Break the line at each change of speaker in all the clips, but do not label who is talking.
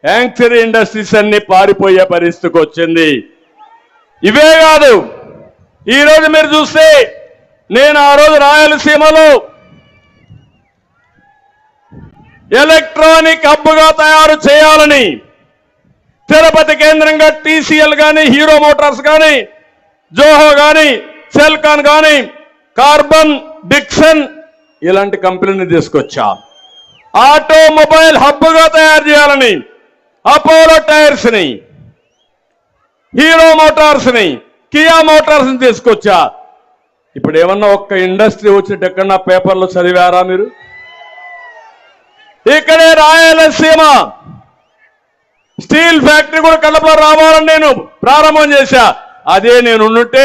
యాంక్చరీ industries అన్ని పారిపోయే పరిస్థితికి వచ్చింది. ఇవే కాదు, ఈరోజు మీరు చూస్తే నేను ఆ రోజు రాయలసీమలో ఎలక్ట్రానిక్ హబ్గా తయారు చేయాలని తిరుపతి కేంద్రంగా టీసీఎల్ కానీ, హీరో మోటార్స్ కానీ, జోహో కానీ, సెల్కాన్ కానీ, కార్బన్, డిక్సన్ ఇలాంటి కంపెనీని తీసుకొచ్చా. ఆటోమొబైల్ హబ్గా తయారు చేయాలని అపోలో టైర్స్ ని, హీరో మోటార్స్ ని, కియా మోటార్స్ ని తీసుకొచ్చా. ఇప్పుడు ఏమన్నా ఒక్క ఇండస్ట్రీ వచ్చినట్టు ఎక్కడన్నా పేపర్లో చదివారా మీరు? ఇక్కడే రాయలసీమ స్టీల్ ఫ్యాక్టరీ కూడా కడపలో రావాలని నేను ప్రారంభం చేశా. అదే నేను ఉంటే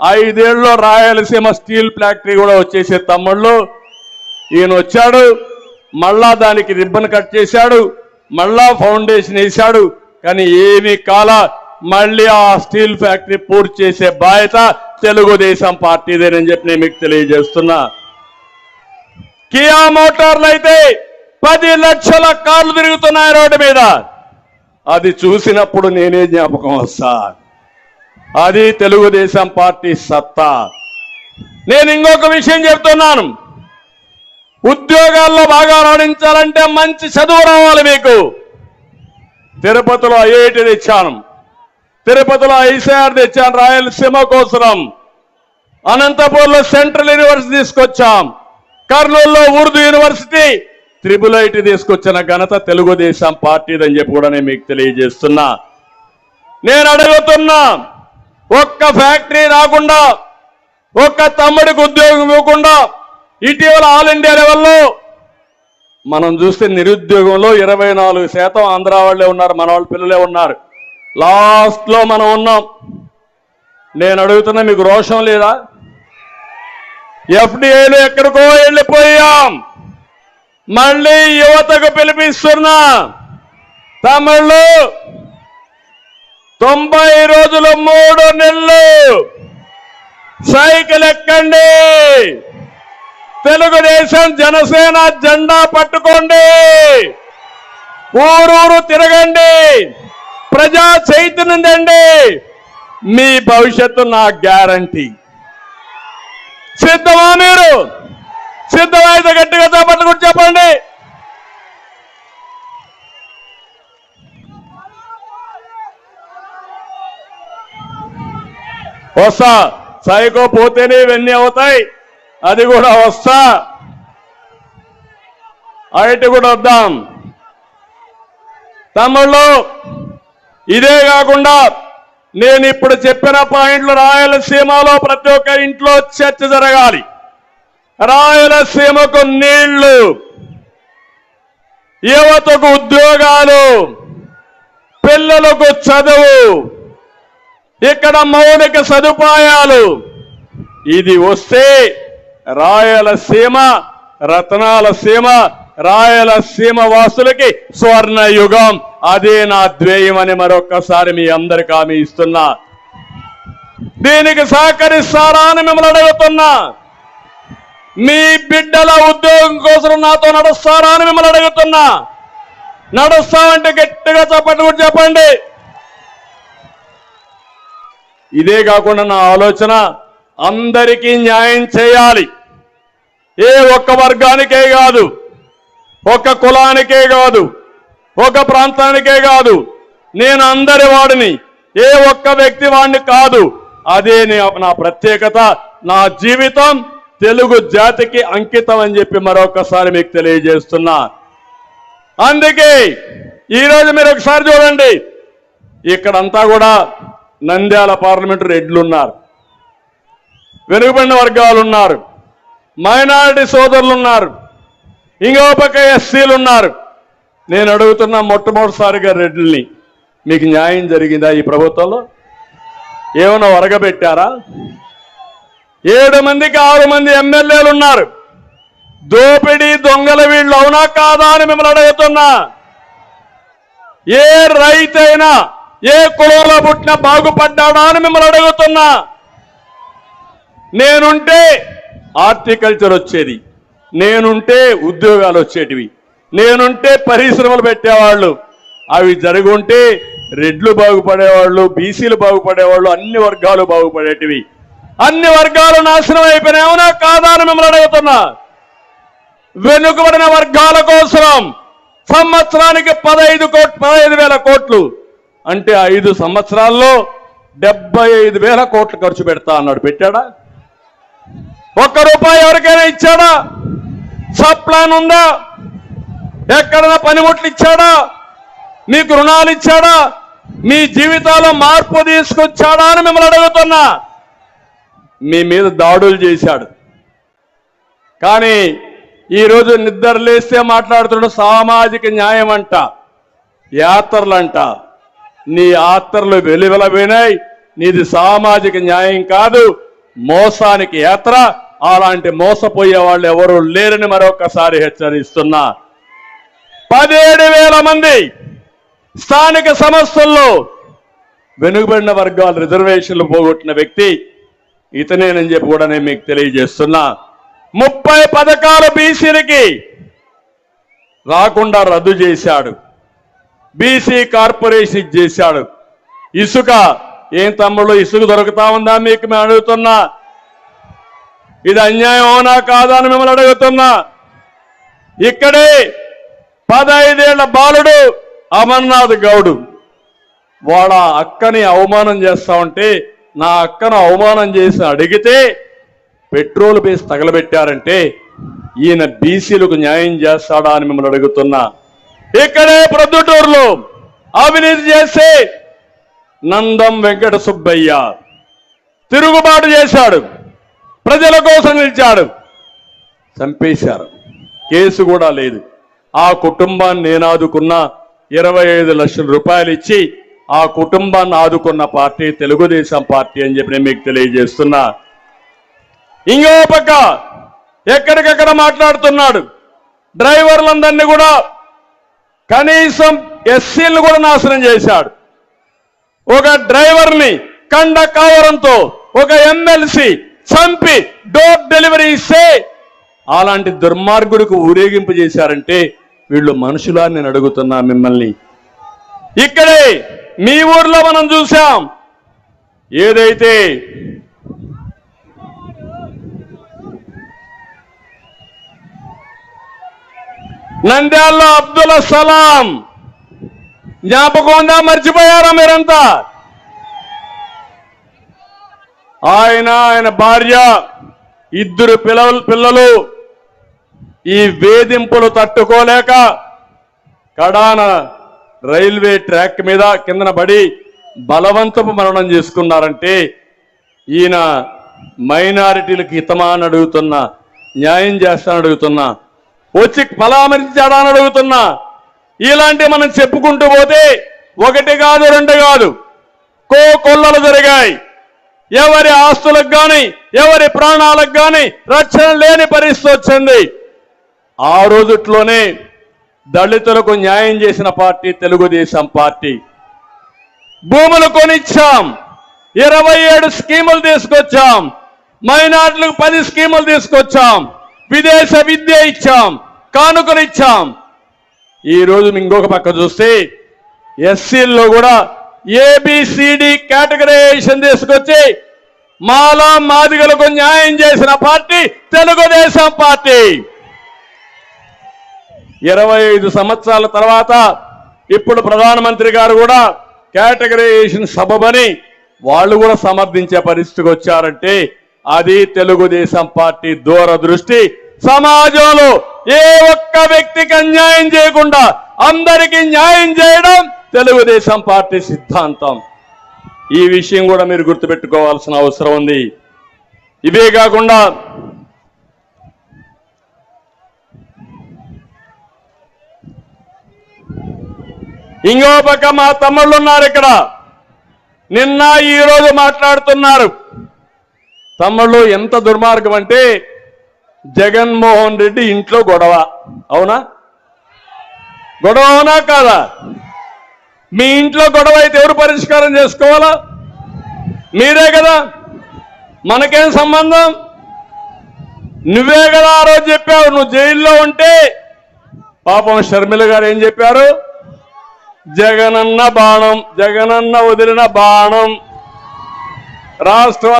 5 ఏళ్ళలో రాయలసీమ స్టీల్ ఫ్యాక్టరీ కూడా వచ్చేసే. తమ్ముళ్ళు ఈయన వచ్చాడు, మళ్ళా దానికి రిబ్బన్ కట్ చేశాడు, మళ్ళా ఫౌండేషన్ వేశాడు. కానీ ఏమీ కాల మళ్ళీ ఆ స్టీల్ ఫ్యాక్టరీ పూర్తి చేసే బాధ్యత తెలుగుదేశం పార్టీదేనని చెప్పి నేను మీకు తెలియజేస్తున్నా. కియా మోటార్లు అయితే 10 లక్షల కార్లు తిరుగుతున్నాయి రోడ్డు మీద. అది చూసినప్పుడు నేనే జ్ఞాపకం వస్తా. అది తెలుగుదేశం పార్టీ సత్తా. నేను ఇంకొక విషయం చెప్తున్నాను, ఉద్యోగాల్లో బాగా రాణించాలంటే మంచి చదువు రావాలి మీకు. తిరుపతిలో ఐఐటి తెచ్చాను, తిరుపతిలో ఐసీఆర్ తెచ్చాను రాయలసీమ కోసం. అనంతపూర్లో సెంట్రల్ యూనివర్సిటీ తీసుకొచ్చాం, కర్నూలులో ఉర్దూ యూనివర్సిటీ, IIIT తీసుకొచ్చిన ఘనత తెలుగుదేశం పార్టీదని చెప్పి కూడా నేను మీకు తెలియజేస్తున్నా. నేను అడుగుతున్నా, ఒక్క ఫ్యాక్టరీ రాకుండా, ఒక్క తమ్ముడికి ఉద్యోగం ఇవ్వకుండా, ఇటీవల ఆల్ ఇండియా లెవెల్లో మనం చూస్తే నిరుద్యోగంలో 24% ఆంధ్ర వాళ్ళే ఉన్నారు, మన వాళ్ళ పిల్లలే ఉన్నారు. లాస్ట్ లో మనం ఉన్నాం. నేను అడుగుతున్నా, మీకు రోషం లేదా? FDIలో ఎక్కడికో వెళ్ళిపోయాం. మళ్ళీ యువతకు పిలిపిస్తున్నా, తమిళు 90 రోజులు 3 నెలలు సైకిల్ ఎక్కండి, తెలుగుదేశం జనసేన జెండా పట్టుకోండి, ఊరూరు తిరగండి, ప్రజా చైతన్యం తండి, మీ భవిష్యత్తు నా గ్యారంటీ. సిద్ధమా మీరు? సిద్ధమైతే గట్టిగా చేపట్టుకుని చెప్పండి. వస్తా, సైకో పోతేనే ఇవన్నీ అవుతాయి, అది కూడా వస్తా. ఐటీ కూడా వద్దాం. తమ్ముళ్ళు, ఇదే కాకుండా నేను ఇప్పుడు చెప్పిన పాయింట్లు రాయలసీమలో ప్రతి ఒక్క ఇంట్లో చర్చ జరగాలి. రాయలసీమకు నీళ్లు, యువతకు ఉద్యోగాలు, పిల్లలకు చదువు, ఇక్కడ మౌలిక సదుపాయాలు, ఇది వస్తే రాయలసీమ రత్నాల సీమ, రాయలసీమ వాసులకి స్వర్ణ యుగం. అదే నా ధ్యేయమని మరొక్కసారి మీ అందరికీ హామీ ఇస్తున్నా. దీనికి సహకరిస్తారా అని మిమ్మల్ని అడుగుతున్నా. మీ బిడ్డల ఉద్యోగం కోసం నాతో నడుస్తారా అని మిమ్మల్ని అడుగుతున్నా. నడుస్తామంటే గట్టిగా చప్పట్లు చెప్పండి. ఇదే కాకుండా నా ఆలోచన, అందరికీ న్యాయం చేయాలి. ఏ ఒక్క వర్గానికే కాదు, ఒక్క కులానికే కాదు, ఒక ప్రాంతానికే కాదు. నేను అందరి వాడిని, ఏ ఒక్క వ్యక్తి వాడిని కాదు. అదే నా ప్రత్యేకత, నా జీవితం తెలుగు జాతికి అంకితం అని చెప్పి మరొకసారి మీకు తెలియజేస్తున్నా. అందుకే ఈరోజు మీరు ఒకసారి చూడండి, ఇక్కడంతా కూడా నంద్యాల పార్లమెంటు రెడ్లు ఉన్నారు, వెనుకబడిన వర్గాలు ఉన్నారు, మైనారిటీ సోదరులు ఉన్నారు, ఇంకో పక్క ఎస్సీలు ఉన్నారు. నేను అడుగుతున్నా, మొట్టమొదటిసారిగా రెడ్లని, మీకు న్యాయం జరిగిందా ఈ ప్రభుత్వంలో? ఏమైనా వరగబెట్టారా? 7 మందికి 6 మంది ఎమ్మెల్యేలు ఉన్నారు. దోపిడీ దొంగల వీళ్ళు అవునా కాదా అని మిమ్మల్ని అడుగుతున్నా. ఏ రైతైనా ఏ కులంలో పుట్టినా బాగుపడ్డాడా అని మిమ్మల్ని అడుగుతున్నా. నేనుంటే హార్టికల్చర్ వచ్చేది, నేనుంటే ఉద్యోగాలు వచ్చేటివి, నేనుంటే పరిశ్రమలు పెట్టేవాళ్ళు. అవి జరిగి ఉంటే రెడ్లు బాగుపడేవాళ్ళు, బీసీలు బాగుపడేవాళ్ళు, అన్ని వర్గాలు బాగుపడేటివి. అన్ని వర్గాలు నాశనం అయిపోయినాయి. అవునా కాదా అని మిమ్మల్ని అడుగుతున్నా. వెనుకబడిన వర్గాల కోసం సంవత్సరానికి 15,000 కోట్లు అంటే 5 సంవత్సరాల్లో 75,000 కోట్లు ఖర్చు పెడతా అన్నాడు. పెట్టాడా? ఒక్క రూపాయి ఎవరికైనా ఇచ్చాడా? సబ్ ప్లాన్ ఉందా? ఎక్కడైనా పనిముట్లు ఇచ్చాడా? మీకు రుణాలు ఇచ్చాడా? మీ జీవితాల్లో మార్పు తీసుకొచ్చాడా అని మిమ్మల్ని అడుగుతున్నా. మీ మీద దాడులు చేశాడు. కానీ ఈరోజు నిద్ర లేస్తే మాట్లాడుతున్న సామాజిక న్యాయం అంట, యాత్రలంట. నీ యాత్రలు వెలువెలబోయినాయి. నీది సామాజిక న్యాయం కాదు, మోసానికి యాత్ర. అలాంటి మోసపోయే వాళ్ళు ఎవరు లేరని మరొకసారి హెచ్చరిస్తున్నా. 17,000 మంది స్థానిక సంస్థల్లో వెనుకబడిన వర్గాలు రిజర్వేషన్లు పోగొట్టిన వ్యక్తి ఇతనేనని చెప్పి కూడా నేను మీకు తెలియజేస్తున్నా. 30 పథకాలు బీసీలకి రాకుండా రద్దు చేశాడు. బీసీ కార్పొరేషన్ చేశాడు. ఇసుక ఏం తమ్ముళ్ళు, ఇసుక దొరుకుతా ఉందా మీకు మేము అడుగుతున్నా. ఇది అన్యాయం అవునా కాదా అని మిమ్మల్ని అడుగుతున్నా. ఇక్కడే 15 ఏళ్ల బాలుడు అమర్నాథ్ గౌడ్ వాళ్ళ అక్కని అవమానం చేస్తా ఉంటే, నా అక్కను అవమానం చేసి అడిగితే పెట్రోల్ బేస్ తగలబెట్టారంటే ఈయన బీసీలకు న్యాయం చేస్తాడా అని మిమ్మల్ని అడుగుతున్నా. ఇక్కడే ప్రొద్దుటూరులో అవినీతి చేసి నందం వెంకట సుబ్బయ్య తిరుగుబాటు చేశాడు, ప్రజల కోసం నిలిచాడు, చంపేశారు. కేసు కూడా లేదు. ఆ కుటుంబాన్ని నేను ఆదుకున్నా. 25 లక్షల రూపాయలు ఇచ్చి ఆ కుటుంబాన్ని ఆదుకున్న పార్టీ తెలుగుదేశం పార్టీ అని చెప్పి నేను మీకు తెలియజేస్తున్నా. ఇంకో పక్క ఎక్కడికక్కడ మాట్లాడుతున్నాడు. డ్రైవర్లందరినీ కూడా, కనీసం ఎస్సీలను కూడా నాశనం చేశాడు. ఒక డ్రైవర్ని కండ కావరంతో ఒక ఎమ్మెల్సీ చంపి డోర్ డెలివరీ ఇస్తే అలాంటి దుర్మార్గుడికి ఊరేగింపు చేశారంటే వీళ్ళు మనుషులా నేను అడుగుతున్నా మిమ్మల్ని. ఇక్కడే మీ ఊర్లో మనం చూసాం. ఏదైతే నంద్యాలలో అబ్దుల్ సలాం జ్ఞాపకం ఉందా? మర్చిపోయారా మీరంతా? ఆయన భార్య, 2 పిల్లలు ఈ వేధింపులు తట్టుకోలేక కడాన రైల్వే ట్రాక్ మీద కిందన పడి బలవంతపు మరణం చేసుకున్నారంటే ఈయన మైనారిటీలకు హితమా అని అడుగుతున్నా, న్యాయం చేస్తానని అడుగుతున్నా, వచ్చి పరామర్శించాడా అని అడుగుతున్నా. ఇలాంటి మనం చెప్పుకుంటూ పోతే 1 కాదు 2 కాదు కొల్లలు జరిగాయి. ఎవరి ఆస్తులకు కానీ ఎవరి ప్రాణాలకు కానీ రక్షణ లేని పరిస్థితి వచ్చింది. ఆ రోజుట్లోనే దళితులకు న్యాయం చేసిన పార్టీ తెలుగుదేశం పార్టీ. భూములు కొనిచ్చాం, 27 స్కీములు తీసుకొచ్చాం, మైనార్టీలకు 10 స్కీములు తీసుకొచ్చాం, విదేశ విద్య ఇచ్చాం, కానుకలు ఇచ్చాం. ఈ రోజు ఇంకొక పక్క చూస్తే ఎస్సీల్లో కూడా ఏబిసిడి కేటగరైజేషన్ తీసుకొచ్చి మాలా మాదిగలకు న్యాయం చేసిన పార్టీ తెలుగుదేశం పార్టీ. 25 సంవత్సరాల తర్వాత ఇప్పుడు ప్రధానమంత్రి గారు కూడా కేటగరైజేషన్ సబబని వాళ్ళు కూడా సమర్థించే పరిస్థితికి వచ్చారంటే అది తెలుగుదేశం పార్టీ దూరదృష్టి. సమాజంలో ఏ ఒక్క వ్యక్తికి అన్యాయం చేయకుండా అందరికీ న్యాయం చేయడం తెలుగుదేశం పార్టీ సిద్ధాంతం. ఈ విషయం కూడా మీరు గుర్తుపెట్టుకోవాల్సిన అవసరం ఉంది. ఇవే కాకుండా ఇంకో పక్క మా తమ్ముళ్ళు ఉన్నారు ఇక్కడ, నిన్న ఈ రోజు మాట్లాడుతున్నారు. తమ్ముళ్ళు ఎంత దుర్మార్గం అంటే జగన్మోహన్ రెడ్డి ఇంట్లో గొడవ. అవునా? గొడవ అవునా కాదా? మీ ఇంట్లో గొడవ అయితే ఎవరు పరిష్కారం చేసుకోవాలా? మీరే కదా. మనకేం సంబంధం? నువ్వే కదా ఆ రోజు చెప్పావు. నువ్వు జైల్లో ఉంటే పాపం షర్మిల గారు ఏం చెప్పారు? జగనన్న బాణం, జగనన్న వదిలిన బాణం రాష్ట్ర